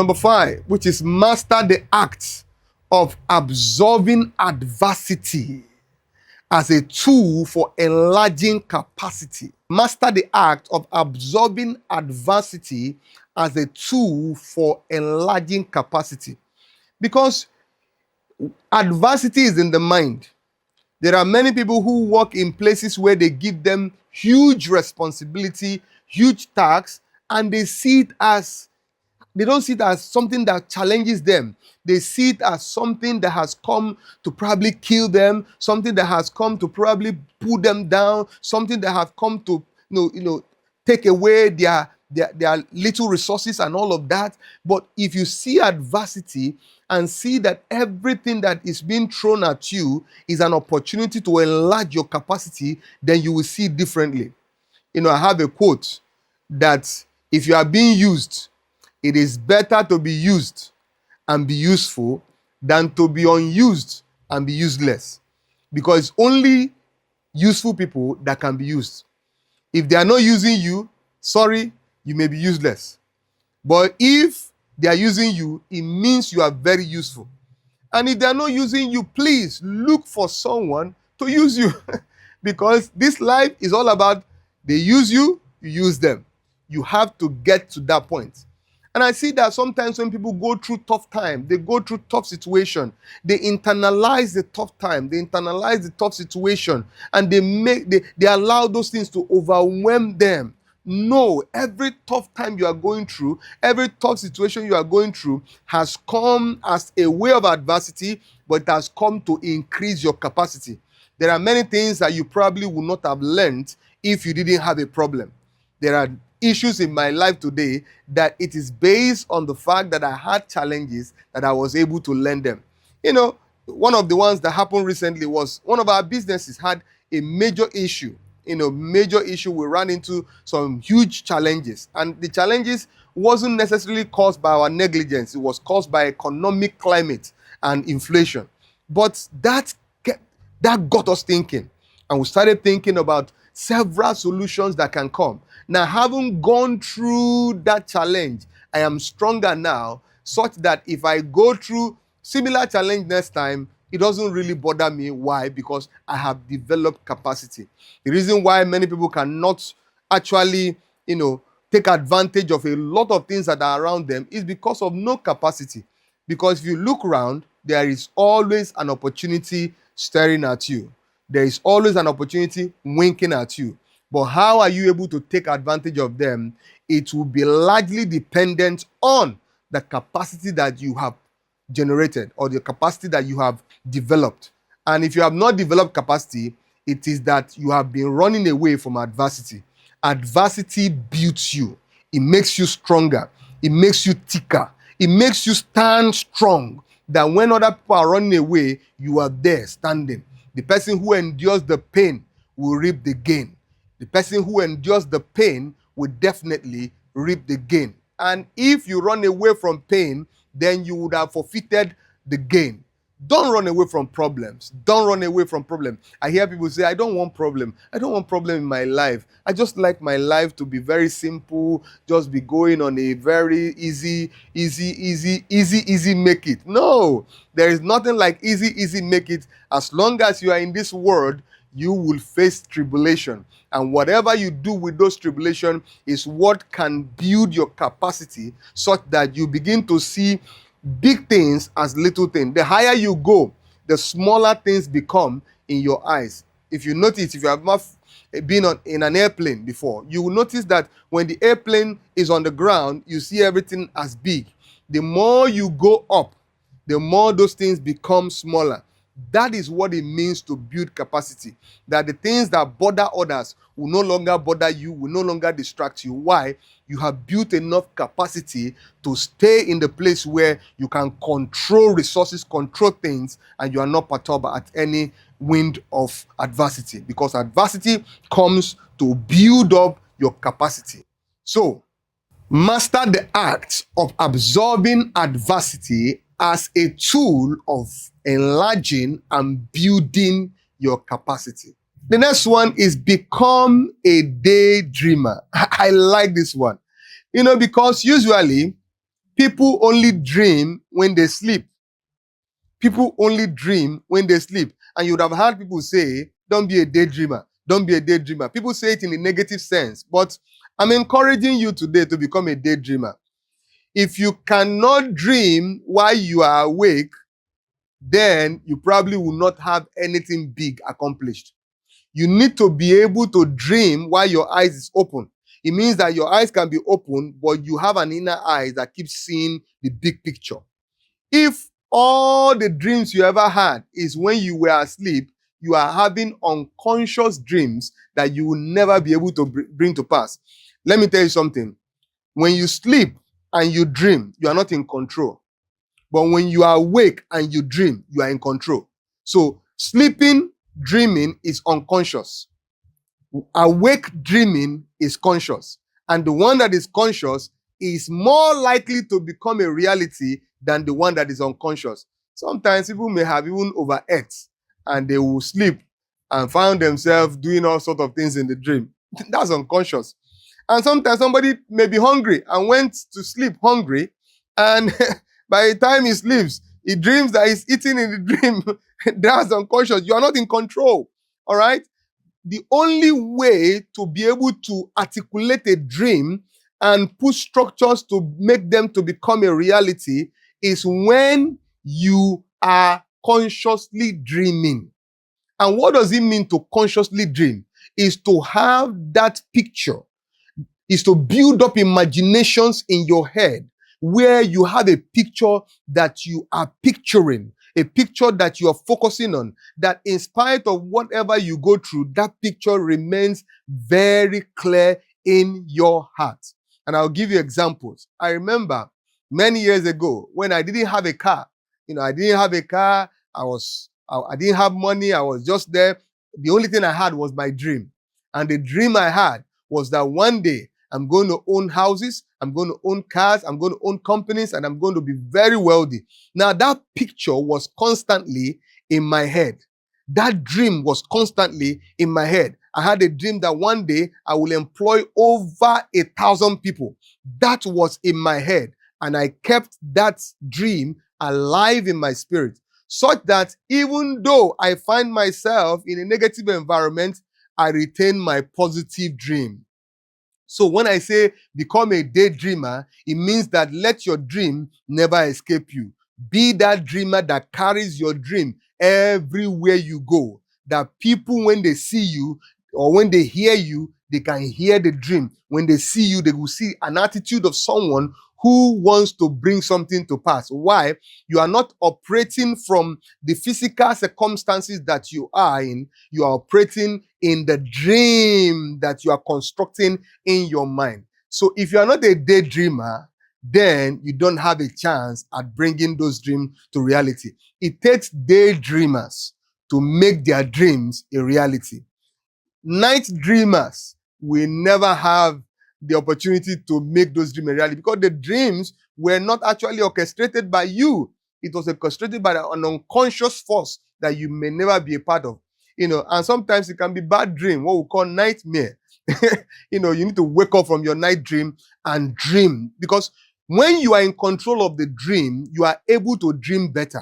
Number 5, which is master the act of absorbing adversity as a tool for enlarging capacity. Master the act of absorbing adversity as a tool for enlarging capacity. Because adversity is in the mind. There are many people who work in places where they give them huge responsibility, huge tasks, and they don't see it as something that challenges them. They see it as something that has come to probably kill them, something that has come to probably pull them down, something that has come to take away their little resources and all of that. But if you see adversity and see that everything that is being thrown at you is an opportunity to enlarge your capacity, then you will see it differently. I have a quote that if you are being used, it is better to be used and be useful than to be unused and be useless. Because it's only useful people that can be used. If they are not using you, sorry, you may be useless. But if they are using you, it means you are very useful. And if they are not using you, please look for someone to use you. Because this life is all about they use you, you use them. You have to get to that point. And I see that sometimes when people go through tough time, they go through tough situation, they internalize the tough time, they internalize the tough situation, and they allow those things to overwhelm them. No, every tough time you are going through, every tough situation you are going through has come as a way of adversity, but it has come to increase your capacity. There are many things that you probably would not have learned if you didn't have a problem. There are issues in my life today that it is based on the fact that I had challenges that I was able to learn them. One of the ones that happened recently was one of our businesses had a major issue. We ran into some huge challenges, and the challenges wasn't necessarily caused by our negligence. It was caused by economic climate and inflation. But that got us thinking, and we started thinking about several solutions that can come. Now, having gone through that challenge, I am stronger now, such that if I go through similar challenge next time, it doesn't really bother me. Why? Because I have developed capacity. The reason why many people cannot actually, take advantage of a lot of things that are around them is because of no capacity. Because if you look around, there is always an opportunity staring at you. There is always an opportunity winking at you. But how are you able to take advantage of them? It will be largely dependent on the capacity that you have generated or the capacity that you have developed. And if you have not developed capacity, it is that you have been running away from adversity. Adversity builds you. It makes you stronger. It makes you thicker. It makes you stand strong. That when other people are running away, you are there standing. The person who endures the pain will reap the gain. The person who endures the pain will definitely reap the gain. And if you run away from pain, then you would have forfeited the gain. Don't run away from problems. Don't run away from problems. I hear people say, I don't want problem. I don't want problem in my life. I just like my life to be very simple, just be going on a very easy make it. No, there is nothing like easy make it. As long as you are in this world, you will face tribulation. And whatever you do with those tribulations is what can build your capacity such that you begin to see big things as little things. The higher you go, the smaller things become in your eyes. If you notice, if you have not been in an airplane before, you will notice that when the airplane is on the ground, you see everything as big. The more you go up, the more those things become smaller. That is what it means to build capacity. That the things that bother others will no longer bother you, will no longer distract you. Why? You have built enough capacity to stay in the place where you can control resources, control things, and you are not perturbed at any wind of adversity. Because adversity comes to build up your capacity. So, master the act of absorbing adversity as a tool of enlarging and building your capacity. The next one is become a daydreamer. I like this one. Because usually People only dream when they sleep. People only dream when they sleep. And you would have heard people say, don't be a daydreamer. Don't be a daydreamer. People say it in a negative sense, but I'm encouraging you today to become a daydreamer. If you cannot dream while you are awake, then you probably will not have anything big accomplished. You need to be able to dream while your eyes is open. It means that your eyes can be open, but you have an inner eye that keeps seeing the big picture. If all the dreams you ever had is when you were asleep, you are having unconscious dreams that you will never be able to bring to pass. Let me tell you something. When you sleep and you dream, you are not in control. But when you are awake and you dream, you are in control. So sleeping, dreaming is unconscious. Awake dreaming is conscious. And the one that is conscious is more likely to become a reality than the one that is unconscious. Sometimes people may have even overate and they will sleep and find themselves doing all sorts of things in the dream. That's unconscious. And sometimes somebody may be hungry and went to sleep hungry, and by the time he sleeps, he dreams that he's eating in the dream. That's unconscious. You are not in control. All right? The only way to be able to articulate a dream and put structures to make them to become a reality is when you are consciously dreaming. And what does it mean to consciously dream? Is to have that picture, is to build up imaginations in your head where you have a picture that you are picturing, a picture that you are focusing on, that in spite of whatever you go through, that picture remains very clear in your heart. And I'll give you examples. I remember many years ago when I didn't have a car. I didn't have a car. I didn't have money. I was just there. The only thing I had was my dream. And the dream I had was that one day I'm going to own houses, I'm going to own cars, I'm going to own companies, and I'm going to be very wealthy. Now, that picture was constantly in my head. That dream was constantly in my head. I had a dream that one day I will employ over 1,000 people. That was in my head. And I kept that dream alive in my spirit, such that even though I find myself in a negative environment, I retain my positive dream. So when I say become a daydreamer, it means that let your dream never escape you. Be that dreamer that carries your dream everywhere you go. That people, when they see you or when they hear you, they can hear the dream. When they see you, they will see an attitude of someone who wants to bring something to pass. Why? You are not operating from the physical circumstances that you are in. You are operating in the dream that you are constructing in your mind. So if you are not a daydreamer, then you don't have a chance at bringing those dreams to reality. It takes daydreamers to make their dreams a reality. Night dreamers will never have the opportunity to make those dreams a reality because the dreams were not actually orchestrated by you. It was orchestrated by an unconscious force that you may never be a part of. And sometimes it can be bad dream, what we call nightmare. You need to wake up from your night dream and dream, because when you are in control of the dream, you are able to dream better.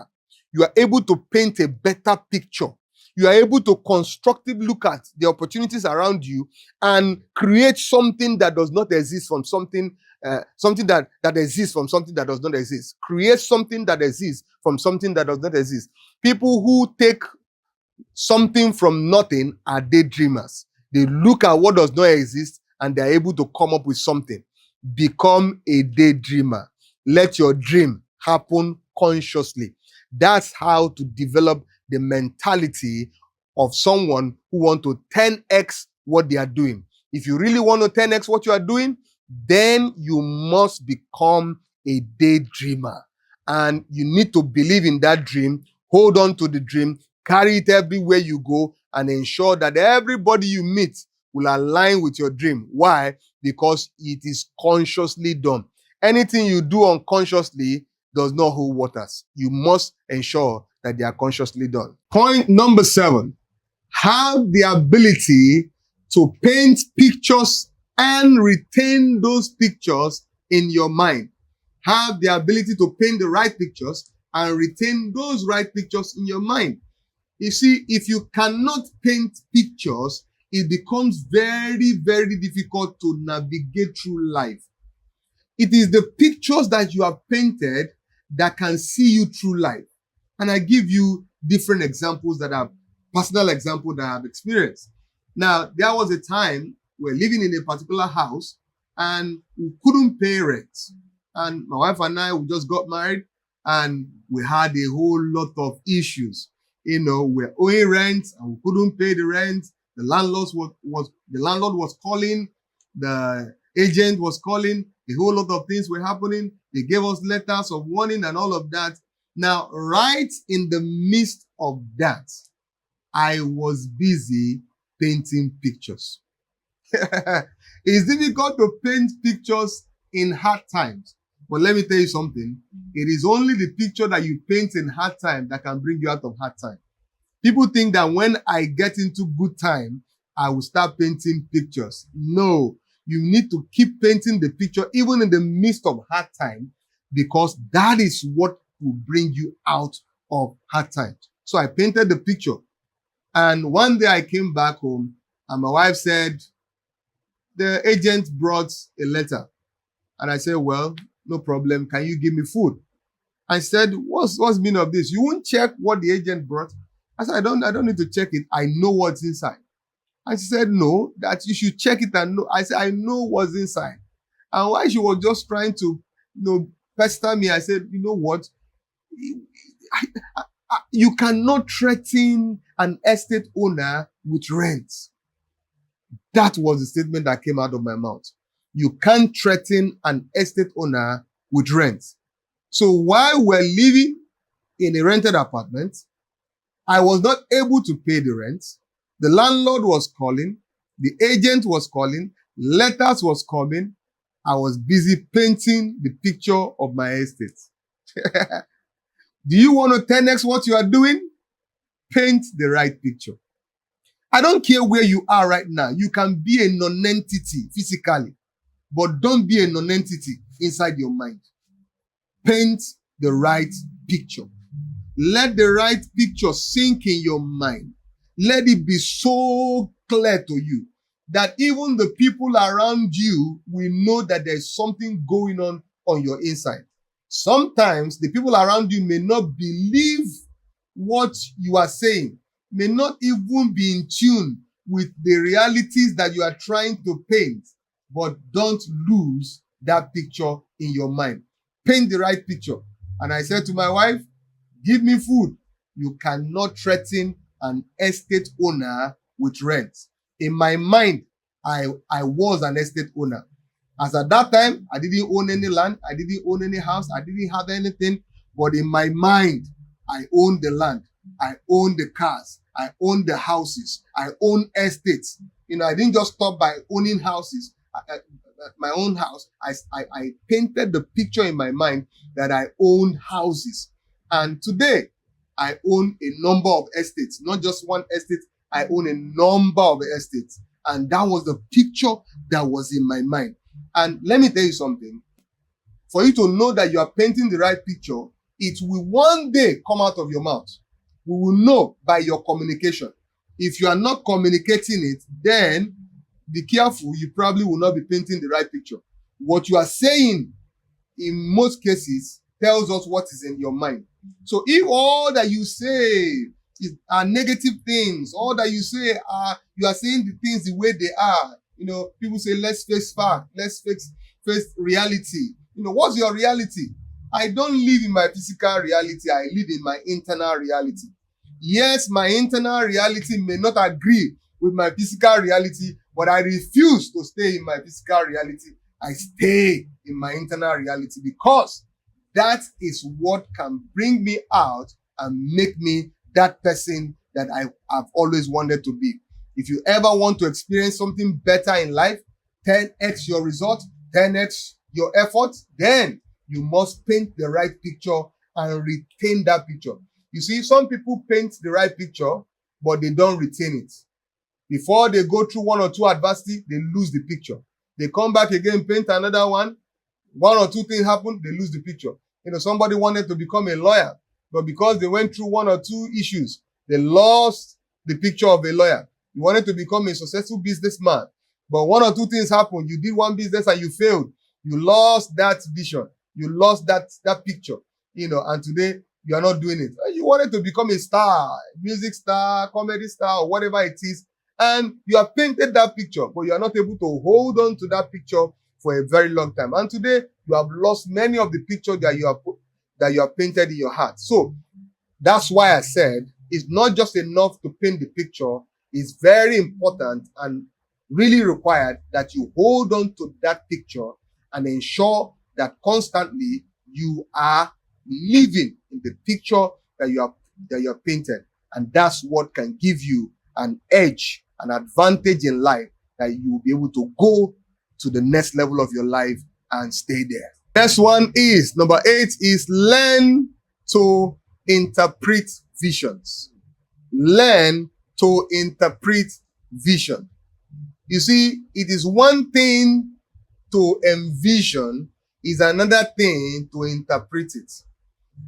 You are able to paint a better picture. You are able to constructively look at the opportunities around you and create something that does not exist from something that exists from something that does not exist. Create something that exists from something that does not exist. People who take something from nothing are daydreamers. They look at what does not exist and they are able to come up with something. Become a daydreamer. Let your dream happen consciously. That's how to develop the mentality of someone who wants to 10x what they are doing. If you really want to 10x what you are doing, then you must become a daydreamer. And you need to believe in that dream, hold on to the dream, carry it everywhere you go, and ensure that everybody you meet will align with your dream. Why? Because it is consciously done. Anything you do unconsciously does not hold waters. You must ensure that they are consciously done. Point number 7, have the ability to paint pictures and retain those pictures in your mind. have the ability to paint the right pictures and retain those right pictures in your mind. You see, if you cannot paint pictures, it becomes very, very difficult to navigate through life. It is the pictures that you have painted that can see you through life. And I give you different examples personal examples that I have experienced. Now, there was a time we're living in a particular house and we couldn't pay rent. And my wife and I, we just got married and we had a whole lot of issues. We're owing rent and we couldn't pay the rent. The landlord was calling, the agent was calling, a whole lot of things were happening. They gave us letters of warning and all of that. Now, right in the midst of that, I was busy painting pictures. It's difficult to paint pictures in hard times. But let me tell you something. It is only the picture that you paint in hard time that can bring you out of hard time. People think that when I get into good time, I will start painting pictures. No, you need to keep painting the picture even in the midst of hard time, because that is what will bring you out of hard times. So I painted the picture. And one day I came back home and my wife said, the agent brought a letter. And I said, well, no problem. Can you give me food? I said, what's the meaning of this? You won't check what the agent brought? I said, I don't need to check it. I know what's inside. And she said, no, that you should check it and know. I said, I know what's inside. And while she was just trying to, pester me, I said, you know what? You cannot threaten an estate owner with rent. That was the statement that came out of my mouth. You can't threaten an estate owner with rent. So while we're living in a rented apartment, I was not able to pay the rent. The landlord was calling. The agent was calling. Letters was coming. I was busy painting the picture of my estate. Do you want to 10x what you are doing? Paint the right picture. I don't care where you are right now. You can be a non-entity physically, but don't be a non-entity inside your mind. Paint the right picture. Let the right picture sink in your mind. Let it be so clear to you that even the people around you will know that there's something going on your inside. Sometimes the people around you may not believe what you are saying, may not even be in tune with the realities that you are trying to paint, but don't lose that picture in your mind. Paint the right picture. And I said to my wife, give me food. You cannot threaten an estate owner with rent. In my mind, I was an estate owner. As at that time, I didn't own any land. I didn't own any house. I didn't have anything. But in my mind, I owned the land. I owned the cars. I owned the houses. I owned estates. I didn't just stop by owning houses. My own house. I painted the picture in my mind that I owned houses. And today, I own a number of estates. Not just one estate. I own a number of estates. And that was the picture that was in my mind. And let me tell you something. For you to know that you are painting the right picture, it will one day come out of your mouth. We will know by your communication. If you are not communicating it, then be careful. You probably will not be painting the right picture. What you are saying, in most cases, tells us what is in your mind. So if all that you say are negative things, all that you say you are saying the things the way they are. People say, let's face fact, let's face reality. What's your reality? I don't live in my physical reality. I live in my internal reality. Yes, my internal reality may not agree with my physical reality, but I refuse to stay in my physical reality. I stay in my internal reality because that is what can bring me out and make me that person that I've always wanted to be. If you ever want to experience something better in life, 10x your result, 10x your effort, then you must paint the right picture and retain that picture. You see, some people paint the right picture, but they don't retain it. Before they go through one or two adversity, they lose the picture. They come back again, paint another one. One or two things happen, they lose the picture. Somebody wanted to become a lawyer, but because they went through one or two issues, they lost the picture of a lawyer. You wanted to become a successful businessman, but one or two things happened. You did one business and you failed. You lost that vision. You lost that picture, and today you are not doing it. You wanted to become a star, music star, comedy star, or whatever it is, and you have painted that picture, but you are not able to hold on to that picture for a very long time. And today you have lost many of the pictures that you have painted in your heart. So that's why I said it's not just enough to paint the picture. It's very important and really required that you hold on to that picture and ensure that constantly you are living in the picture that you have painted. And that's what can give you an edge, an advantage in life, that you will be able to go to the next level of your life and stay there. Next one is, number 8 is learn to interpret visions. Learn to interpret vision. You see, it is one thing to envision, is another thing to interpret it.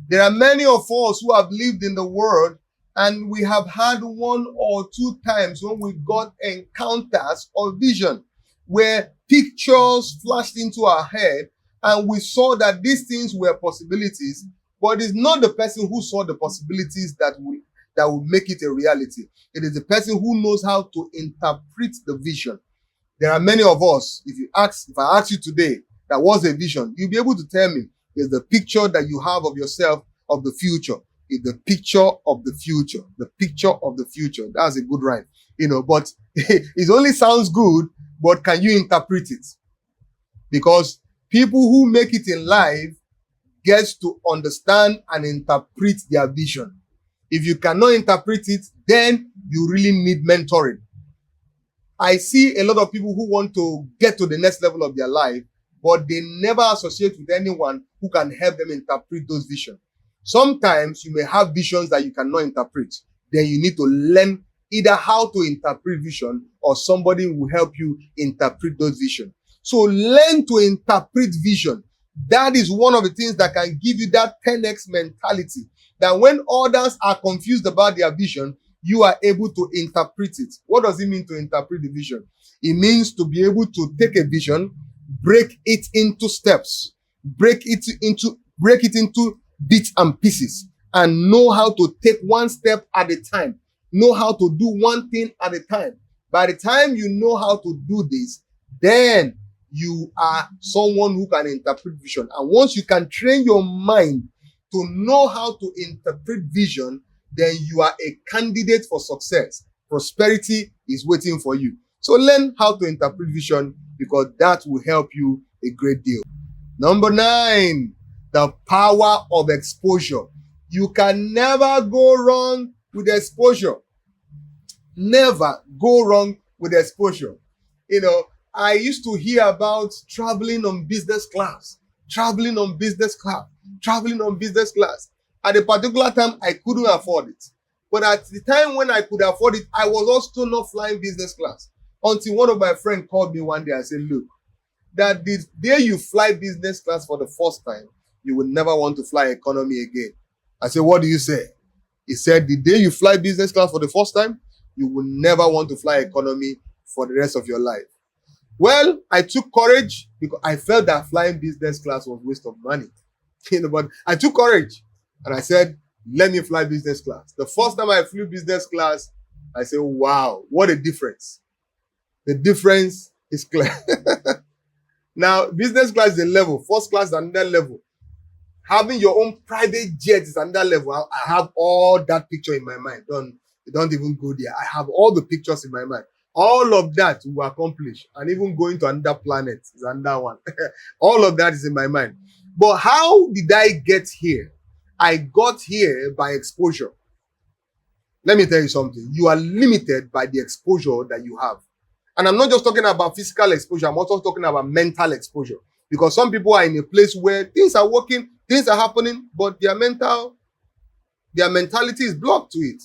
There are many of us who have lived in the world, and we have had one or two times when we got encounters of vision where pictures flashed into our head and we saw that these things were possibilities, but it's not the person who saw the possibilities that will make it a reality. It is the person who knows how to interpret the vision. There are many of us, if I ask you today, that was a vision, you'll be able to tell me is the picture that you have of yourself of the future. Is the picture of the future. The picture of the future. That's a good rhyme. But it only sounds good, but can you interpret it? Because people who make it in life gets to understand and interpret their vision. If you cannot interpret it, then you really need mentoring. I see a lot of people who want to get to the next level of their life, but they never associate with anyone who can help them interpret those visions. Sometimes you may have visions that you cannot interpret. Then you need to learn either how to interpret vision, or somebody will help you interpret those visions. So learn to interpret vision. That is one of the things that can give you that 10x mentality, that when others are confused about their vision, you are able to interpret it. What does it mean to interpret the vision? It means to be able to take a vision, break it into steps, break it into bits and pieces, and know how to take one step at a time, know how to do one thing at a time. By the time you know how to do this, then you are someone who can interpret vision. And once you can train your mind to know how to interpret vision, then you are a candidate for success. Prosperity is waiting for you. So learn how to interpret vision, because that will help you a great deal. Number 9, the power of exposure. You can never go wrong with exposure. Never go wrong with exposure. I used to hear about traveling on business class. At a particular time, I couldn't afford it. But at the time when I could afford it, I was also not flying business class. Until one of my friends called me one day and said, look, that the day you fly business class for the first time, you will never want to fly economy again. I said, what do you say? He said, the day you fly business class for the first time, you will never want to fly economy for the rest of your life. Well, I took courage, because I felt that flying business class was a waste of money. But I took courage and I said, let me fly business class. The first time I flew business class, I said, wow, what a difference. The difference is clear. Now, business class is a level. First class is another level. Having your own private jet is another level. I have all that picture in my mind. Don't even go there. I have all the pictures in my mind. All of that will accomplish. And even going to another planet is another one. All of that is in my mind. But how did I get here? I got here by exposure. Let me tell you something. You are limited by the exposure that you have. And I'm not just talking about physical exposure. I'm also talking about mental exposure. Because some people are in a place where things are working, things are happening, but their mentality is blocked to it.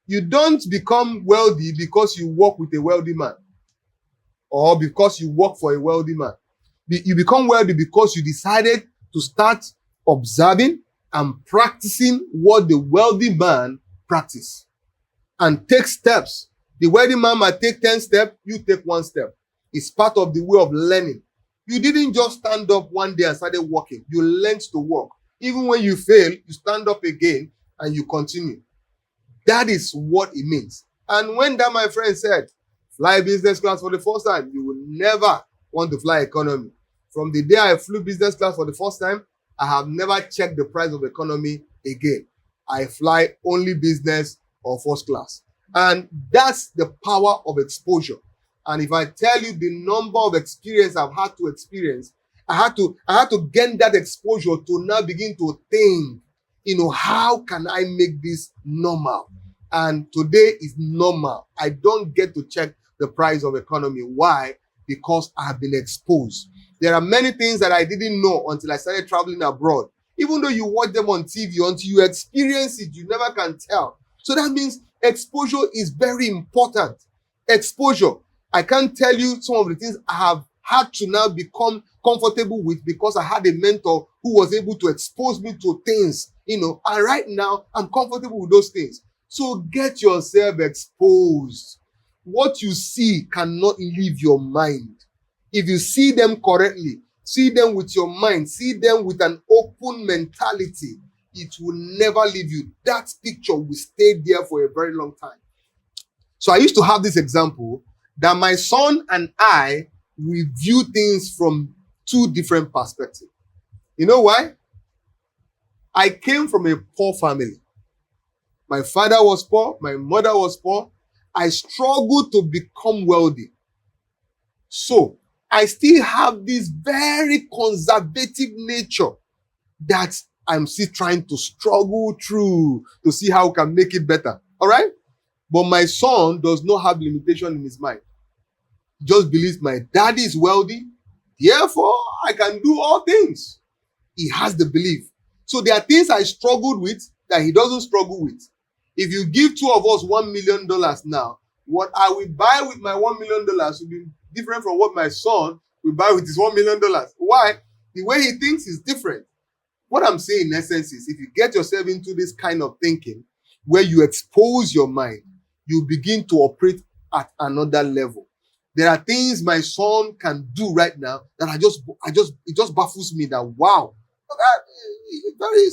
You don't become wealthy because you work with a wealthy man, or because you work for a wealthy man. You become wealthy because you decided to start observing and practicing what the wealthy man practice and take steps. The wealthy man might take 10 steps, you take 1 step. It's part of the way of learning. You didn't just stand up one day and started walking. You learned to walk. Even when you fail, you stand up again and you continue. That is what it means. And when that, my friend, said, fly business class for the first time, you will never want to fly economy. From the day I flew business class for the first time, I have never checked the price of economy again. I fly only business or first class. And that's the power of exposure. And if I tell you the number of experience I've had to experience, I had to gain that exposure to now begin to think, how can I make this normal? And today is normal. I don't get to check the price of economy. Why? Because I have been exposed. There are many things that I didn't know until I started traveling abroad. Even though you watch them on TV, until you experience it, you never can tell. So that means exposure is very important. Exposure. I can't tell you some of the things I have had to now become comfortable with because I had a mentor who was able to expose me to things, and right now I'm comfortable with those things. So get yourself exposed. What you see cannot leave your mind. If you see them correctly, see them with your mind, see them with an open mentality, it will never leave you. That picture will stay there for a very long time. So I used to have this example that my son and I, we view things from 2 different perspectives. You know why? I came from a poor family. My father was poor, my mother was poor. I struggled to become wealthy. So I still have this very conservative nature that I'm still trying to struggle through to see how I can make it better. All right? But my son does not have limitation in his mind. He just believes my daddy is wealthy, therefore I can do all things. He has the belief. So there are things I struggled with that he doesn't struggle with. If you give 2 of us $1 million now, what I will buy with my $1 million will be different from what my son will buy with his $1 million. Why? The way he thinks is different. What I'm saying in essence is if you get yourself into this kind of thinking where you expose your mind, you begin to operate at another level. There are things my son can do right now that it just baffles me that, wow, look at very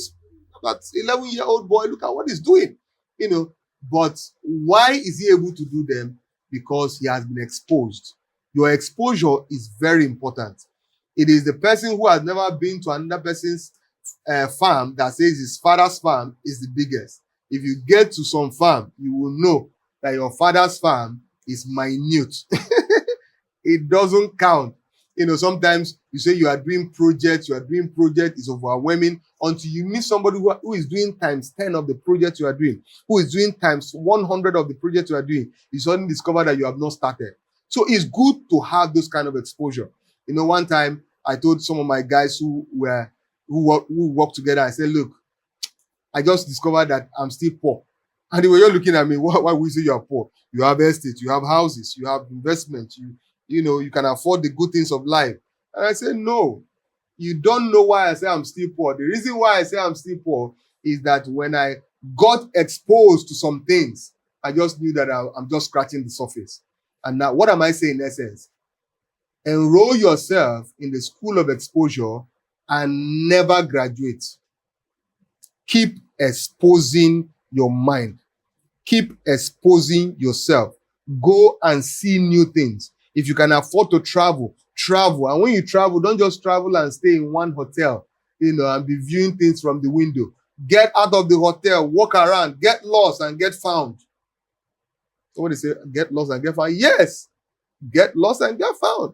about 11-year-old boy, look at what he's doing, But why is he able to do them? Because he has been exposed. Your exposure is very important. It is the person who has never been to another person's farm that says his father's farm is the biggest. If you get to some farm, you will know that your father's farm is minute. It doesn't count. Sometimes you say you are doing projects, is overwhelming until you meet somebody who is doing times 10 of the project you are doing, who is doing times 100 of the project you are doing. You suddenly discover that you have not started. So it's good to have those kind of exposure. One time I told some of my guys who work together, I said, look, I just discovered that I'm still poor. And they were all looking at me, why would you say you are poor? You have estate, you have houses, you have investment, you can afford the good things of life. And I said, no, you don't know why I say I'm still poor. The reason why I say I'm still poor is that when I got exposed to some things, I just knew that I'm just scratching the surface. And now, what am I saying in essence? Enroll yourself in the school of exposure and never graduate. Keep exposing your mind. Keep exposing yourself. Go and see new things. If you can afford to travel, travel. And when you travel, don't just travel and stay in one hotel, and be viewing things from the window. Get out of the hotel, walk around, get lost and get found. So what they say, get lost and get found? Yes, get lost and get found.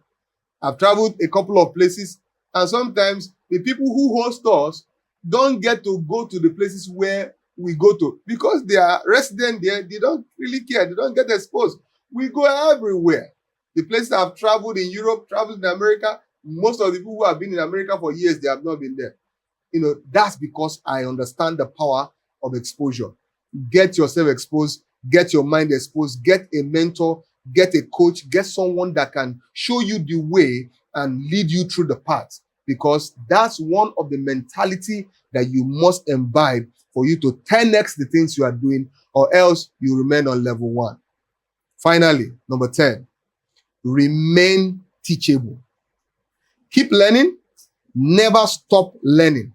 I've traveled a couple of places, and sometimes the people who host us don't get to go to the places where we go to because they are resident there. They don't really care. They don't get exposed. We go everywhere. The places I've traveled in Europe, traveled in America, most of the people who have been in America for years, they have not been there. That's because I understand the power of exposure. Get yourself exposed, get your mind exposed, get a mentor, get a coach, get someone that can show you the way and lead you through the path, because that's one of the mentality that you must imbibe for you to 10x the things you are doing, or else you remain on level 1. Finally, number 10, remain teachable. Keep learning, never stop learning.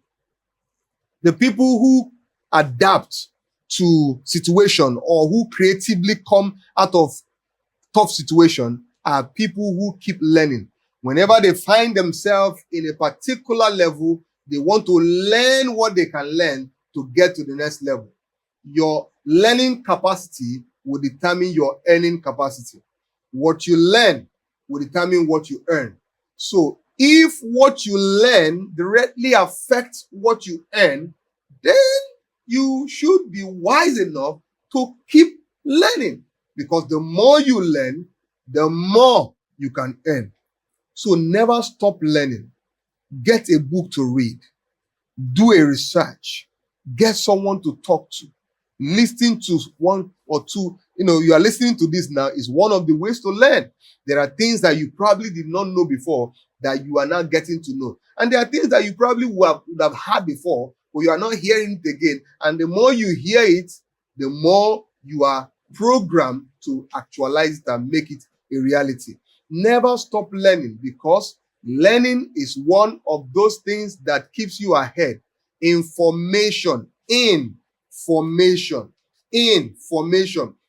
The people who adapt to situation or who creatively come out of tough situation are people who keep learning. Whenever they find themselves in a particular level, they want to learn what they can learn to get to the next level. Your learning capacity will determine your earning capacity. What you learn will determine what you earn. So if what you learn directly affects what you earn, then you should be wise enough to keep learning, because the more you learn, the more you can earn. So never stop learning. Get a book to read. Do a research. Get someone to talk to. Listen to one or two. You are listening to this now is one of the ways to learn. There are things that you probably did not know before that you are now getting to know. And there are things that you probably would have heard before, but you are not hearing it again. And the more you hear it, the more you are programmed to actualize it and make it a reality. Never stop learning, because learning is one of those things that keeps you ahead. Information.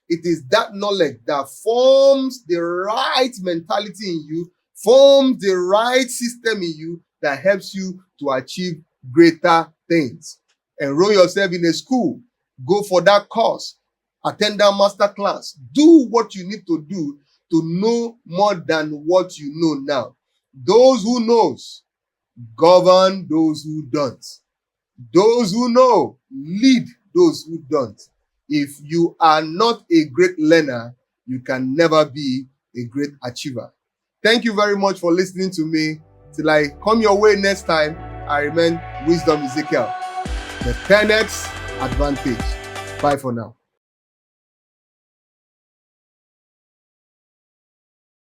It is that knowledge that forms the right mentality in you, forms the right system in you that helps you to achieve greater things. Enroll yourself in a school. Go for that course. Attend that master class. Do what you need to do to know more than what you know now. Those who knows govern those who don't. Those who know lead those who don't. If you are not a great learner, you can never be a great achiever. Thank you very much for listening to me. Till I come your way next time, I remain Wisdom Ezekiel, the 10x advantage. Bye for now.